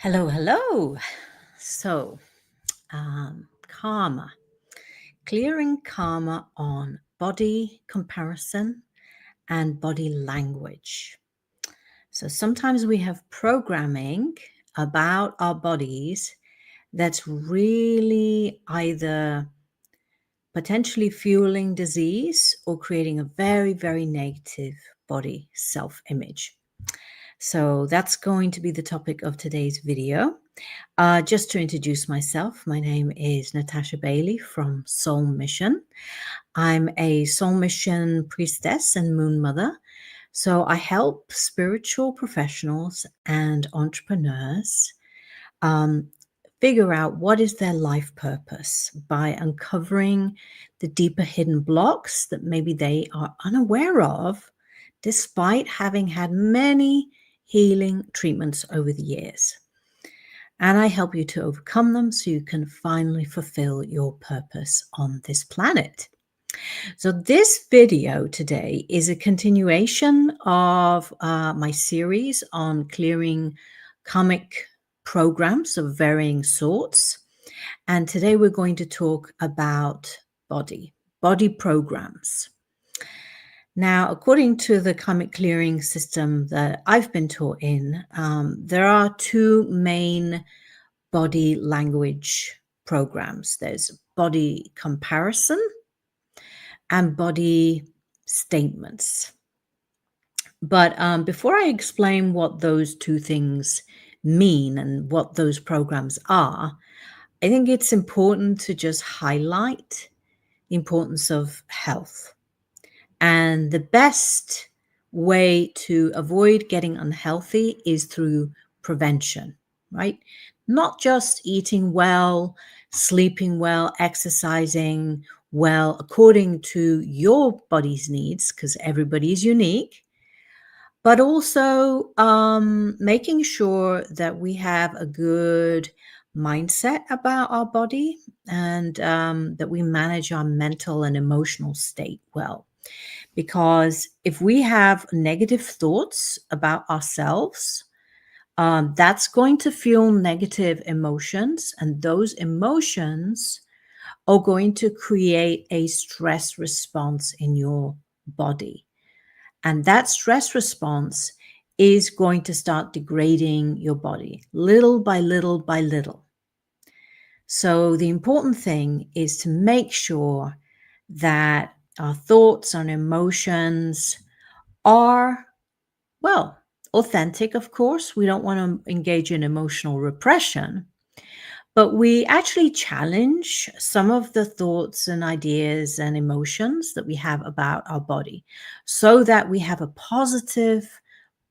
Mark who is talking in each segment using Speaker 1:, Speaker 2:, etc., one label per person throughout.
Speaker 1: Hello, hello. Karma, clearing karma on body comparison and body language. So sometimes we have programming about our bodies that's really either potentially fueling disease or creating a very, very negative body self-image. So that's going to be the topic of today's video. Just to introduce myself, my name is Natasha Bailey from Soul Mission. I'm a Soul Mission priestess and moon mother. So I help spiritual professionals and entrepreneurs figure out what is their life purpose by uncovering the deeper hidden blocks that maybe they are unaware of, despite having had many healing treatments over the years. And I help you to overcome them so you can finally fulfill your purpose on this planet. So this video today is a continuation of my series on clearing karmic programs of varying sorts. And today we're going to talk about body programs. Now, according to the karmic clearing system that I've been taught in, there are two main body language programs. There's body comparison and body statements. But before I explain what those two things mean and what those programs are, I think it's important to just highlight the importance of health. And the best way to avoid getting unhealthy is through prevention, right? Not just eating well, sleeping well, exercising well, according to your body's needs, because everybody is unique, but also making sure that we have a good mindset about our body and that we manage our mental and emotional state well. Because if we have negative thoughts about ourselves, that's going to fuel negative emotions, and those emotions are going to create a stress response in your body. And that stress response is going to start degrading your body little by little by little. So the important thing is to make sure that our thoughts and emotions are, well, authentic, of course. We don't want to engage in emotional repression, but we actually challenge some of the thoughts and ideas and emotions that we have about our body so that we have a positive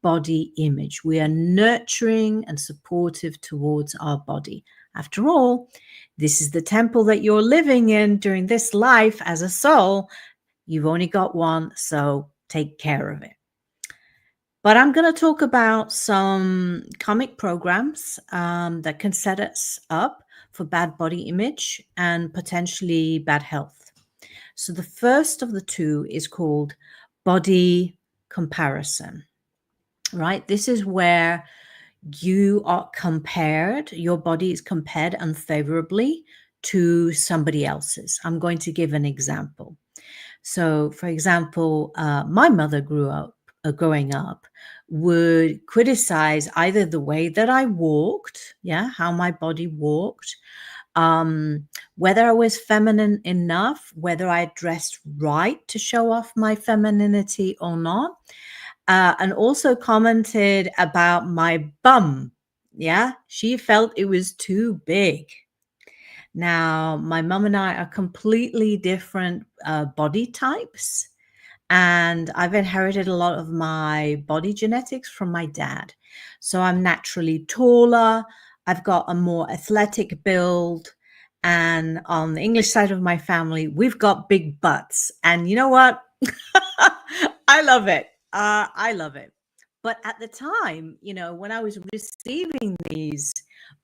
Speaker 1: body image. We are nurturing and supportive towards our body. After all, this is the temple that you're living in during this life as a soul. You've only got one, so take care of it. But I'm going to talk about some karmic programs that can set us up for bad body image and potentially bad health. So the first of the two is called body comparison, right? This is where you are compared, your body is compared unfavorably to somebody else's. I'm going to give an example. So, for example, my mother growing up, would criticize either the way that I walked, how my body walked, whether I was feminine enough, whether I dressed right to show off my femininity or not, and also commented about my bum. She felt it was too big. Now, my mom and I are completely different body types, and I've inherited a lot of my body genetics from my dad. So I'm naturally taller. I've got a more athletic build. And on the English side of my family, we've got big butts. And you know what? I love it. I love it. But at the time, when I was receiving these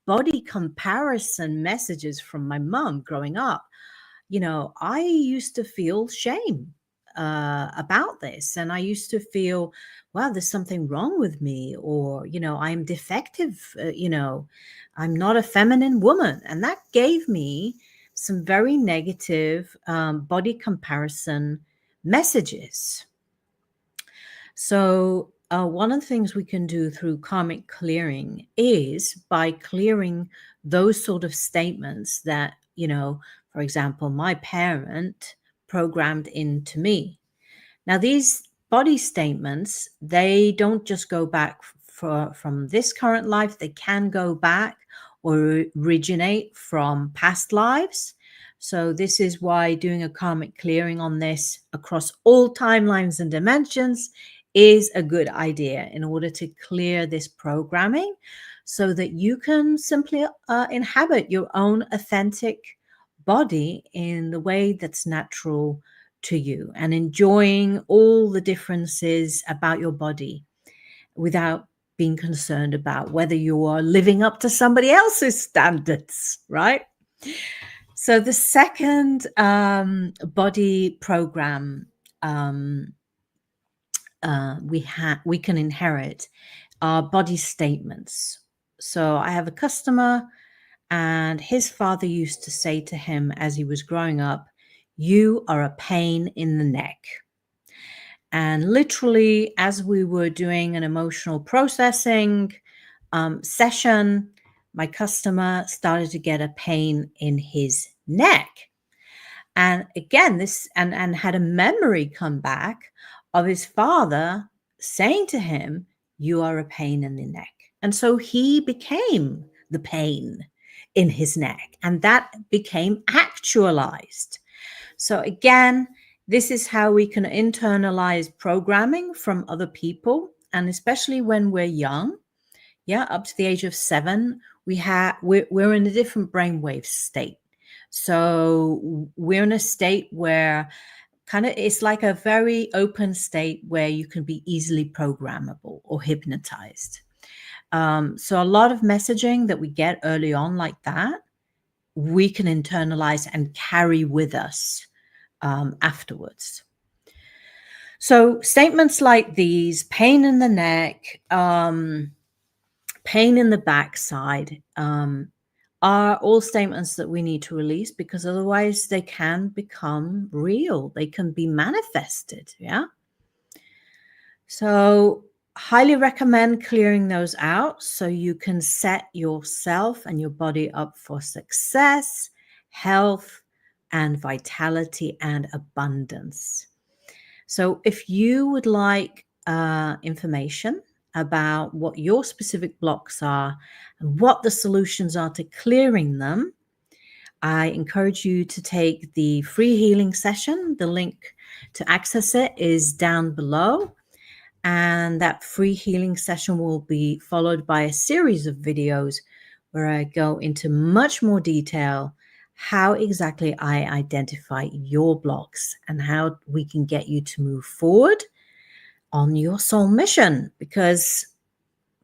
Speaker 1: body comparison messages from my mom growing up, I used to feel shame about this. And I used to feel, wow, there's something wrong with me, or, I'm defective, I'm not a feminine woman. And that gave me some very negative body comparison messages. So, one of the things we can do through karmic clearing is by clearing those sort of statements that, for example, my parent programmed into me. Now, these body statements, they don't just go back from this current life, they can go back or originate from past lives. So this is why doing a karmic clearing on this across all timelines and dimensions is a good idea in order to clear this programming so that you can simply inhabit your own authentic body in the way that's natural to you and enjoying all the differences about your body without being concerned about whether you are living up to somebody else's standards, right? So the second body program we can inherit are body statements. So I have a customer, and his father used to say to him as he was growing up, "You are a pain in the neck." And literally, as we were doing an emotional processing session, my customer started to get a pain in his neck. And again, this and had a memory come back of his father saying to him, "You are a pain in the neck." And so he became the pain in his neck, and that became actualized. So again, this is how we can internalize programming from other people, and especially when we're young, up to the age of 7, we're in a different brainwave state. So we're in a state where it's like a very open state where you can be easily programmable or hypnotized. So a lot of messaging that we get early on like that, we can internalize and carry with us afterwards. So statements like these, pain in the neck, pain in the backside, are all statements that we need to release, because otherwise they can become real. They can be manifested. Yeah. So highly recommend clearing those out so you can set yourself and your body up for success, health, and vitality and abundance. So if you would like information about what your specific blocks are and what the solutions are to clearing them, I encourage you to take the free healing session. The link to access it is down below. And that free healing session will be followed by a series of videos where I go into much more detail how exactly I identify your blocks and how we can get you to move forward on your soul mission. Because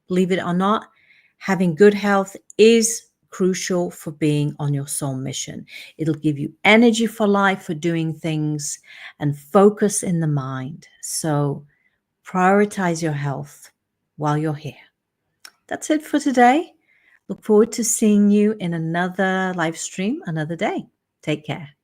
Speaker 1: believe it or not, having good health is crucial for being on your soul mission. It'll give you energy for life, for doing things, and focus in the mind. So prioritize your health while you're here. That's it for today. Look forward to seeing you in another live stream another day. Take care.